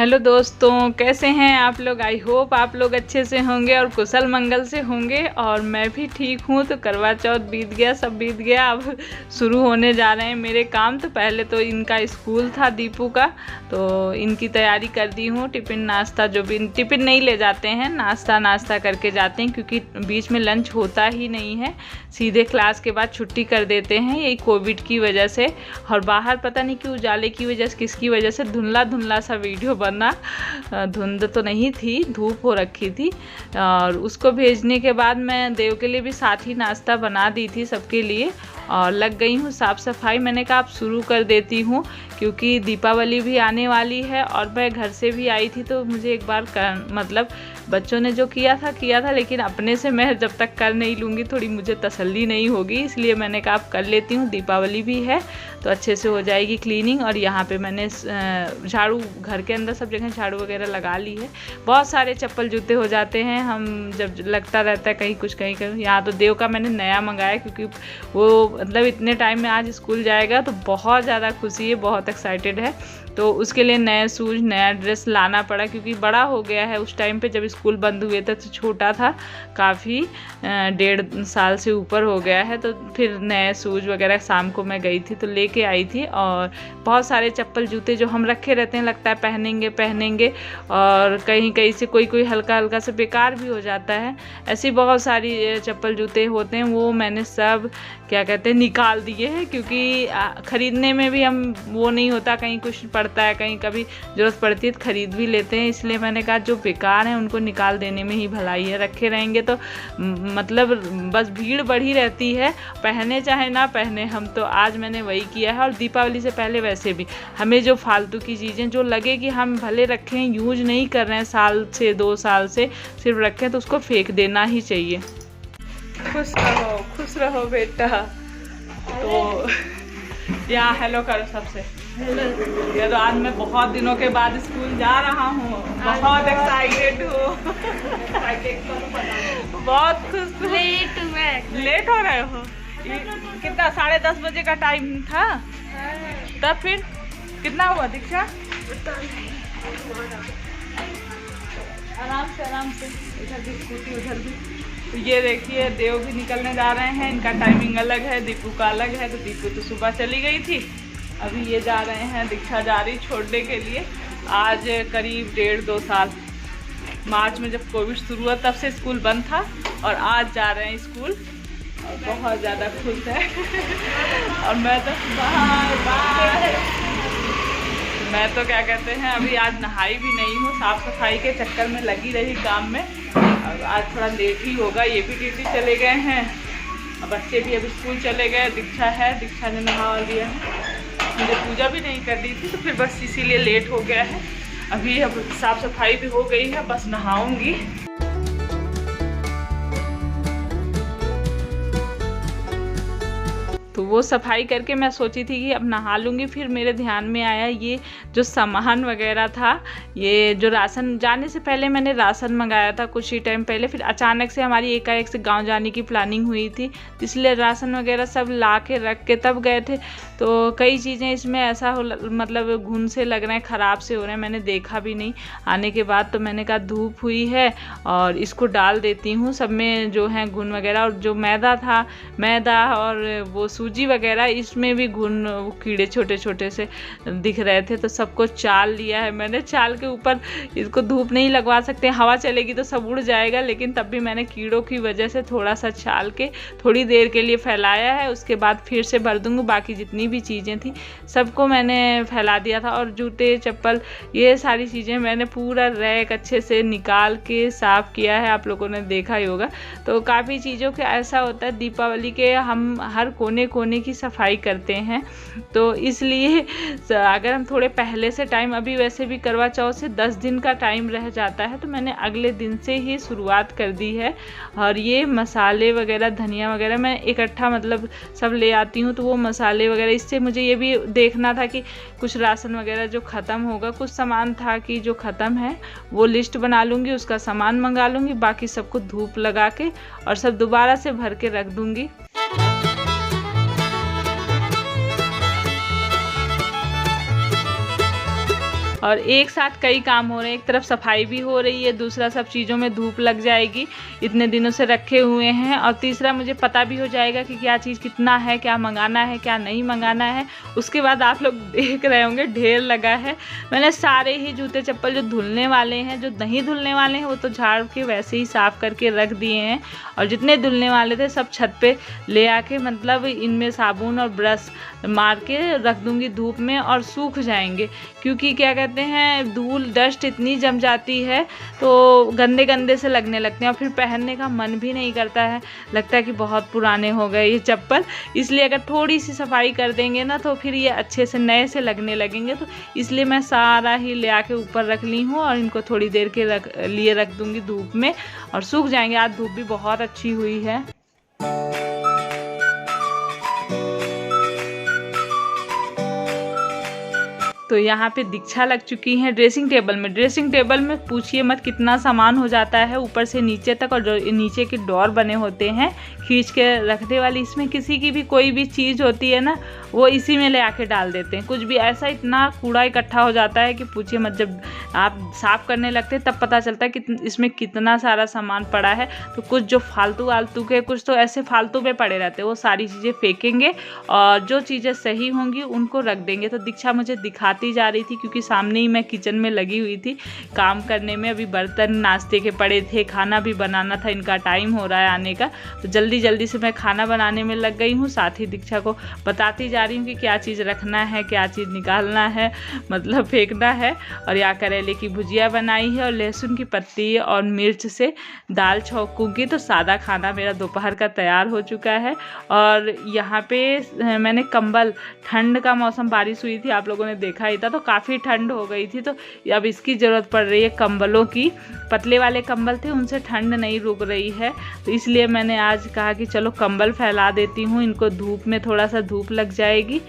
Hello दोस्तों, कैसे हैं आप लोग। आई होप आप लोग अच्छे से होंगे और कुशल मंगल से होंगे। और मैं भी ठीक हूँ। तो करवा चौथ बीत गया, सब बीत गया। अब शुरू होने जा रहे हैं मेरे काम। तो पहले तो इनका स्कूल था दीपू का, तो इनकी तैयारी कर दी हूँ। टिफ़िन नाश्ता, जो भी टिफ़िन नहीं ले जाते हैं, नाश्ता करके जाते हैं, क्योंकि बीच में लंच होता ही नहीं है। सीधे क्लास के बाद छुट्टी कर देते हैं, यही कोविड की वजह से। और बाहर पता नहीं क्यों, उजाले की वजह से, किसकी वजह से धुंधला सा वीडियो बना। धुंध तो नहीं थी, धूप हो रखी थी। और उसको भेजने के बाद मैं देव के लिए भी साथ ही नाश्ता बना दी थी सबके लिए, और लग गई हूँ साफ़ सफाई। मैंने कहा आप शुरू कर देती हूँ, क्योंकि दीपावली भी आने वाली है। और मैं घर से भी आई थी, तो मुझे एक बार मतलब बच्चों ने जो किया था, लेकिन अपने से मैं जब तक कर नहीं लूँगी थोड़ी मुझे तसल्ली नहीं होगी। इसलिए मैंने कहा आप कर लेती हूँ, दीपावली भी है तो अच्छे से हो जाएगी क्लीनिंग। और यहाँ पे मैंने झाड़ू, घर के अंदर सब जगह झाड़ू वगैरह लगा ली है। बहुत सारे चप्पल जूते हो जाते हैं, हम जब लगता रहता है कहीं कुछ कहीं कहीं। यहाँ तो देव का मैंने नया मंगाया, क्योंकि वो मतलब इतने टाइम में आज स्कूल जाएगा, तो बहुत ज़्यादा खुशी है, बहुत एक्साइटेड है। तो उसके लिए नए शूज़, नया ड्रेस लाना पड़ा, क्योंकि बड़ा हो गया है। उस टाइम पे जब स्कूल बंद हुए थे तो छोटा था काफ़ी, 1.5 साल से ऊपर हो गया है। तो फिर नए शूज़ वगैरह शाम को मैं गई थी तो लेके आई थी। और बहुत सारे चप्पल जूते जो हम रखे रहते हैं, लगता है पहनेंगे, और कहीं कहीं से कोई हल्का से बेकार भी हो जाता है। ऐसी बहुत सारी चप्पल जूते होते हैं, वो मैंने सब क्या कहते हैं निकाल दिए हैं, क्योंकि ख़रीदने में भी हम वो नहीं होता, कहीं कुछ पड़ता है, कहीं कभी ज़रूरत पड़ती है तो ख़रीद भी लेते हैं। इसलिए मैंने कहा जो बेकार हैं उनको निकाल देने में ही भलाई है। रखे रहेंगे तो मतलब बस भीड़ बढ़ी रहती है, पहने चाहे ना पहने हम। तो आज मैंने वही किया है। और दीपावली से पहले वैसे भी हमें जो फालतू की चीज़ें जो लगे कि हम भले रखें, यूज नहीं कर रहे हैं साल से 2 साल से, सिर्फ रखें, तो उसको फेंक देना ही चाहिए। खुश रहो बेटा। तो यहाँ हेलो करो सबसे। ये तो आज मैं बहुत दिनों के बाद स्कूल जा रहा हूँ, बहुत एक्साइटेड हूँ। बहुत खुश। लेट हो रहे हो? कितना, 10:30 बजे का टाइम था? तब फिर कितना हुआ दीक्षा? आराम से इधर भी स्कूटी, उधर भी। तो ये देखिए देव भी निकलने जा रहे हैं। इनका टाइमिंग अलग है, दीपू का अलग है। तो दीपू तो सुबह चली गई थी, अभी ये जा रहे हैं, दीक्षा जा रही छोड़ने के लिए। आज करीब 1.5-2 साल, मार्च में जब कोविड शुरू हुआ तब से स्कूल बंद था, और आज जा रहे हैं स्कूल। और बहुत ज़्यादा खुश है। और मैं तो बाय मैं तो क्या कहते हैं, अभी आज नहाई भी नहीं हूँ, साफ़ सफाई के चक्कर में लगी रही काम में। और आज थोड़ा लेट ही होगा, ये भी ड्यूटी चले गए हैं, और बच्चे भी अभी स्कूल चले गए। दीक्षा ने नहा लिया है, मुझे पूजा भी नहीं कर दी थी, तो फिर बस इसीलिए लेट हो गया है। अभी अब साफ़ सफाई भी हो गई है, बस नहाऊंगी। तो वो सफाई करके मैं सोची थी कि अब नहा लूँगी। फिर मेरे ध्यान में आया ये जो सामान वगैरह था, ये जो राशन, जाने से पहले मैंने राशन मंगाया था कुछ ही टाइम पहले। फिर अचानक से हमारी एकाएक से गांव जाने की प्लानिंग हुई थी, इसलिए राशन वगैरह सब ला के रख के तब गए थे। तो कई चीज़ें इसमें ऐसा हो, मतलब घुन से लग रहे हैं, ख़राब से हो रहे हैं, मैंने देखा भी नहीं। आने के बाद तो मैंने कहा धूप हुई है और इसको डाल देती हूँ, सब में जो है घुन वगैरह। और जो मैदा और वो सूजी वगैरह, इसमें भी घुन, कीड़े छोटे से दिख रहे थे। तो सबको चाल लिया है मैंने। चाल के ऊपर इसको धूप नहीं लगवा सकते, हवा चलेगी तो सब उड़ जाएगा, लेकिन तब भी मैंने कीड़ों की वजह से थोड़ा सा चाल के थोड़ी देर के लिए फैलाया है। उसके बाद फिर से भर दूँगी। बाकी जितनी भी चीज़ें थी सबको मैंने फैला दिया था। और जूते, चप्पल, ये सारी चीज़ें मैंने पूरा रैक अच्छे से निकाल के साफ़ किया है, आप लोगों ने देखा ही होगा। तो काफ़ी चीज़ों के ऐसा होता है, दीपावली के हम हर कोने की सफाई करते हैं। तो इसलिए अगर हम थोड़े पहले से टाइम, अभी वैसे भी करवा चौथ से 10 दिन का टाइम रह जाता है, तो मैंने अगले दिन से ही शुरुआत कर दी है। और ये मसाले वगैरह, धनिया वगैरह मैं इकट्ठा मतलब सब ले आती हूँ। तो वो मसाले वगैरह, इससे मुझे ये भी देखना था कि कुछ राशन वगैरह जो ख़त्म होगा, कुछ सामान था कि जो ख़त्म है वो लिस्ट बना लूँगी, उसका सामान मंगा लूँगी, बाकी सबको धूप लगा के और सब दोबारा से भर के रख दूँगी। और एक साथ कई काम हो रहे हैं, एक तरफ सफाई भी हो रही है, दूसरा सब चीज़ों में धूप लग जाएगी, इतने दिनों से रखे हुए हैं, और तीसरा मुझे पता भी हो जाएगा कि क्या चीज़ कितना है, क्या मंगाना है क्या नहीं मंगाना है। उसके बाद आप लोग देख रहे होंगे ढेर लगा है। मैंने सारे ही जूते चप्पल जो धुलने वाले हैं, जो नहीं धुलने वाले हैं, वो तो झाड़ के वैसे ही साफ़ करके रख दिए हैं, और जितने धुलने वाले थे सब छत पे ले आके मतलब इनमें साबुन और ब्रश मार के रख दूँगी धूप में, और सूख जाएंगे। क्योंकि क्या कहते हैं, धूल डस्ट इतनी जम जाती है तो गंदे गंदे से लगने लगते हैं, और फिर पहनने का मन भी नहीं करता है, लगता है कि बहुत पुराने हो गए ये चप्पल। इसलिए अगर थोड़ी सी सफाई कर देंगे ना तो फिर ये अच्छे से नए से लगने लगेंगे। तो इसलिए मैं सारा ही ले आके ऊपर रख ली हूँ, और इनको थोड़ी देर के लिए रख दूँगी धूप में, और सूख जाएंगे। आज धूप भी बहुत अच्छी हुई है। तो यहाँ पे दीक्षा लग चुकी हैं ड्रेसिंग टेबल में। ड्रेसिंग टेबल में पूछिए मत कितना सामान हो जाता है ऊपर से नीचे तक, और जो नीचे के डोर बने होते हैं खींच के रखने वाली, इसमें किसी की भी कोई भी चीज़ होती है ना, वो इसी में ले आके डाल देते हैं। कुछ भी ऐसा इतना कूड़ा इकट्ठा हो जाता है कि पूछिए मत। जब आप साफ़ करने लगते हैं तब पता चलता है कि इसमें कितना सारा सामान पड़ा है। तो कुछ जो फालतू वालतू के, कुछ तो ऐसे फालतू में पड़े रहते हैं, वो सारी चीज़ें फेंकेंगे, और जो चीज़ें सही होंगी उनको रख देंगे। तो दीक्षा मुझे दिखाती जा रही थी, क्योंकि सामने ही मैं किचन में लगी हुई थी काम करने में। अभी बर्तन नाश्ते के पड़े थे, खाना भी बनाना था, इनका टाइम हो रहा है आने का, तो जल्दी जल्दी से मैं खाना बनाने में लग गई हूँ। साथ ही दीक्षा को बताती जा रही हूँ कि क्या चीज़ रखना है, क्या चीज़ निकालना है, मतलब फेंकना है। और या करेले की भुजिया बनाई है, और लहसुन की पत्ती और मिर्च से दाल छौंकूंगी, तो सादा खाना मेरा दोपहर का तैयार हो चुका है। और यहाँ पे मैंने कंबल, ठंड का मौसम, बारिश हुई थी, आप लोगों ने देखा ही था, तो काफ़ी ठंड हो गई थी, तो अब इसकी ज़रूरत पड़ रही है कंबलों की। पतले वाले कंबल थे, उनसे ठंड नहीं रुक रही है, तो इसलिए मैंने आज कहा कि चलो कंबल फैला देती हूँ, इनको धूप में थोड़ा सा धूप लग जाएगी।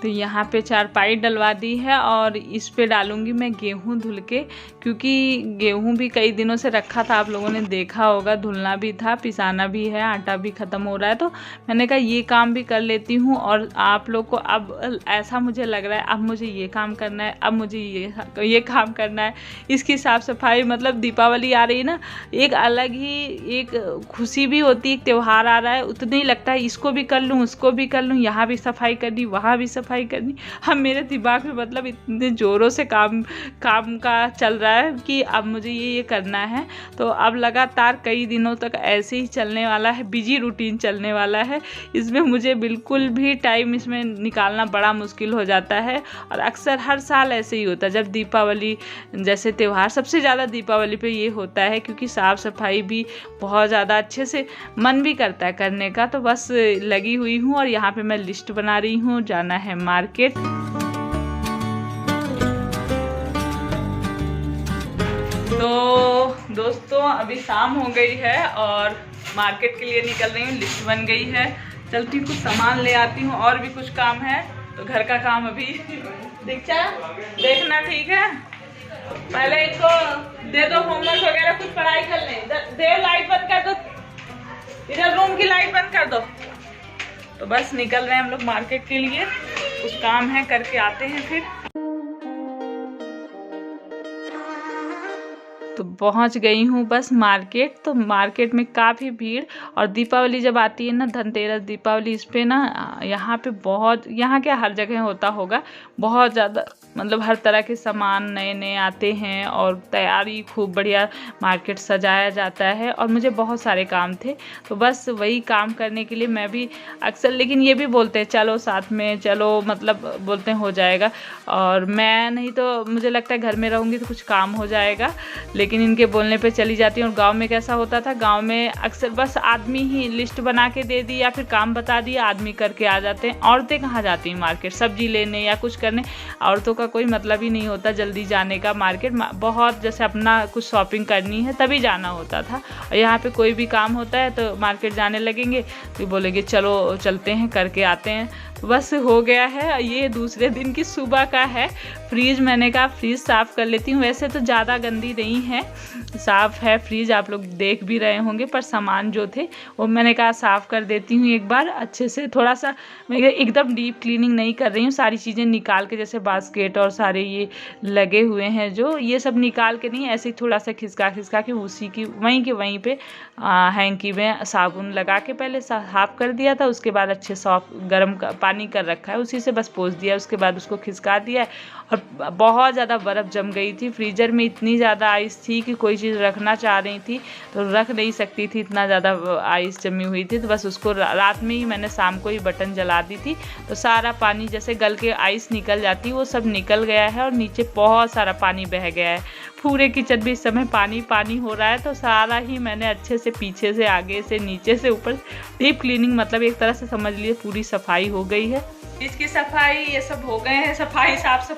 तो यहाँ पे चारपाई डलवा दी है, और इस पे डालूंगी मैं गेहूँ धुल के, क्योंकि गेहूँ भी कई दिनों से रखा था, आप लोगों ने देखा होगा, धुलना भी था, पिसाना भी है, आटा भी ख़त्म हो रहा है। तो मैंने कहा ये काम भी कर लेती हूँ, और आप लोग को अब ऐसा मुझे लग रहा है अब मुझे ये काम करना है, अब मुझे ये काम करना है। इसकी साफ़ सफाई, मतलब दीपावली आ रही है ना, एक अलग ही एक खुशी भी होती है, एक त्यौहार आ रहा है, उतना ही लगता है इसको भी कर लूँ, उसको भी कर लूँ, यहाँ भी सफाई करनी, वहाँ भी सफाई करनी। हम मेरे दिमाग में मतलब इतने ज़ोरों से काम का चल रहा है कि अब मुझे ये करना है। तो अब लगातार कई दिनों तक ऐसे ही चलने वाला है, बिजी रूटीन चलने वाला है। इसमें मुझे बिल्कुल भी टाइम इसमें निकालना बड़ा मुश्किल हो जाता है, और अक्सर हर साल ऐसे ही होता है। जब दीपावली जैसे त्यौहार, सबसे ज़्यादा दीपावली पे ये होता है, क्योंकि साफ़ सफाई भी बहुत ज़्यादा अच्छे से मन भी करता है करने का। तो बस लगी हुई हूँ, और यहाँ पे मैं लिस्ट बना रही हूँ, जाना है मार्केट। तो दोस्तों अभी शाम हो गई है, और मार्केट के लिए निकल रही हूँ, लिस्ट बन गई है। चलती हूँ, कुछ सामान ले आती हूँ, और भी कुछ काम है, तो घर का काम अभी दीक्षा देखना, ठीक है? पहले इनको दे दो होमवर्क वगैरह, कुछ पढ़ाई कर ले। दे, लाइट बंद कर दो, इधर रूम की लाइट बंद कर दो। तो बस निकल रहे हैं हम लोग मार्केट के लिए, कुछ काम है, करके आते हैं फिर। तो पहुंच गई हूँ बस मार्केट। तो मार्केट में काफ़ी भीड़, और दीपावली जब आती है ना, धनतेरस, दीपावली, इस पे ना यहाँ पे बहुत, यहाँ क्या हर जगह होता होगा, बहुत ज़्यादा, मतलब हर तरह के सामान नए नए आते हैं, और तैयारी खूब बढ़िया, मार्केट सजाया जाता है। और मुझे बहुत सारे काम थे, तो बस वही काम करने के लिए मैं भी अक्सर, लेकिन ये भी बोलते हैं चलो साथ में चलो, मतलब बोलते हैं हो जाएगा, और मैं नहीं, तो मुझे लगता है घर में रहूँगी तो कुछ काम हो जाएगा, लेकिन इनके बोलने पे चली जाती हूँ। और गांव में कैसा होता था, गांव में अक्सर बस आदमी ही लिस्ट बना के दे दी, या फिर काम बता दिया, आदमी करके आ जाते हैं। औरतें कहाँ जाती हैं मार्केट सब्जी लेने या कुछ करने, औरतों का कोई मतलब ही नहीं होता जल्दी जाने का मार्केट। बहुत जैसे अपना कुछ शॉपिंग करनी है तभी जाना होता था, और यहाँ पे कोई भी काम होता है तो मार्केट जाने लगेंगे, तो बोलेंगे चलो चलते हैं, करके आते हैं। बस हो गया है। ये दूसरे दिन की सुबह का है, फ्रीज मैंने कहा फ्रीज साफ़ कर लेती हूँ। वैसे तो ज़्यादा गंदी नहीं है, साफ़ है फ्रीज, आप लोग देख भी रहे होंगे, पर सामान जो थे वो मैंने कहा साफ़ कर देती हूँ एक बार अच्छे से। थोड़ा सा मैं एकदम डीप क्लीनिंग नहीं कर रही हूँ, सारी चीज़ें निकाल के, जैसे बास्केट और सारे ये लगे हुए हैं जो, ये सब निकाल के नहीं, ऐसे ही थोड़ा सा खिसका के उसी की वहीं पे हैंकी में साबुन लगा के पहले साफ़ कर दिया था। उसके बाद अच्छे सॉफ्ट गर्म पानी कर रखा है, उसी से बस पोंछ दिया। उसके बाद उसको खिसका दिया और बहुत ज़्यादा बर्फ़ जम गई थी फ्रीज़र में, इतनी ज़्यादा आइस थी कि कोई चीज़ रखना चाह रही थी तो रख नहीं सकती थी, इतना ज़्यादा आइस जमी हुई थी। तो बस उसको रात में ही मैंने शाम को ही बटन जला दी थी, तो सारा पानी जैसे गल के आइस निकल जाती वो सब निकल गया है और नीचे बहुत सारा पानी बह गया है। पूरे किचन में इस समय पानी पानी हो रहा है। तो सारा ही मैंने अच्छे से पीछे से आगे से नीचे से ऊपर डीप क्लीनिंग, मतलब एक तरह से समझ लिए पूरी सफाई हो गई है। इसकी सफाई ये सब हो गए हैं, साफ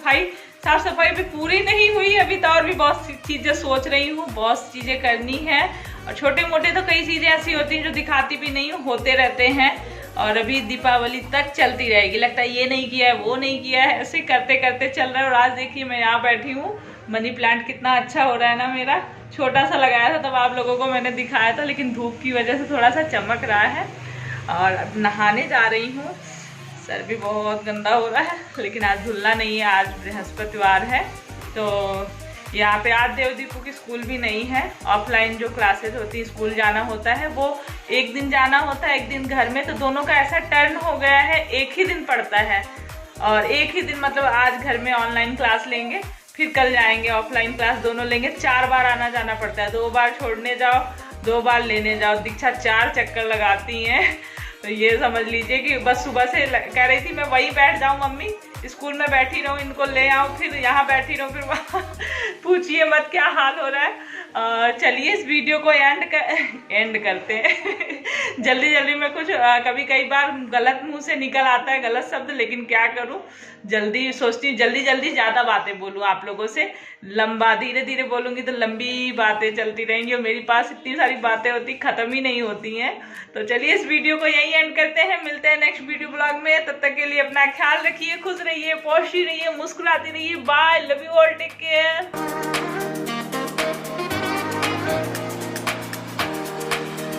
सफाई भी पूरी नहीं हुई अभी तो, और भी बहुत चीज़ें सोच रही हूँ, बहुत चीज़ें करनी है। और छोटे मोटे तो कई चीज़ें ऐसी होती हैं जो दिखाती भी नहीं हूँ, होते रहते हैं और अभी दीपावली तक चलती रहेगी। लगता है ये नहीं किया है वो नहीं किया है, ऐसे करते करते चल रहा है। और आज देखिए मैं यहाँ बैठी हूँ, मनी प्लांट कितना अच्छा हो रहा है ना मेरा, छोटा सा लगाया था तब आप लोगों को मैंने दिखाया था, लेकिन धूप की वजह से थोड़ा सा चमक रहा है। और अब नहाने जा रही हूँ, सर भी बहुत गंदा हो रहा है, लेकिन आज धुलना नहीं है, आज बृहस्पतिवार है। तो यहाँ पे आज देव दीपू की स्कूल भी नहीं है, ऑफलाइन जो क्लासेस होती है, स्कूल जाना होता है, वो एक दिन जाना होता है एक दिन घर में, तो दोनों का ऐसा टर्न हो गया है, एक ही दिन पड़ता है और एक ही दिन, मतलब आज घर में ऑनलाइन क्लास लेंगे, फिर कल जाएंगे ऑफलाइन क्लास, दोनों लेंगे। 4 बार आना जाना पड़ता है, 2 बार छोड़ने जाओ 2 बार लेने जाओ, दीक्षा 4 चक्कर लगाती हैं। तो ये समझ लीजिए कि बस सुबह से कह रही थी मैं वहीं बैठ जाऊँ मम्मी, स्कूल में बैठी रहूँ, इनको ले आऊँ, फिर यहाँ बैठी रहूँ, फिर वहाँ पूछिए मत क्या हाल हो रहा है। चलिए इस वीडियो को एंड करते हैं। जल्दी में कुछ कभी कई बार गलत मुंह से निकल आता है गलत शब्द, लेकिन क्या करूँ, जल्दी सोचती हूँ जल्दी ज़्यादा बातें बोलूँ आप लोगों से, लंबा धीरे बोलूँगी तो लंबी बातें चलती रहेंगी और मेरे पास इतनी सारी बातें होती खत्म ही नहीं होती हैं। तो चलिए इस वीडियो को यहीं एंड करते हैं, मिलते हैं नेक्स्ट वीडियो ब्लॉग में। तब तक के लिए अपना ख्याल रखिए, खुश रहिए, पॉजिटिव रहिए, मुस्कुराती रहिए। Bye, love you all, take care.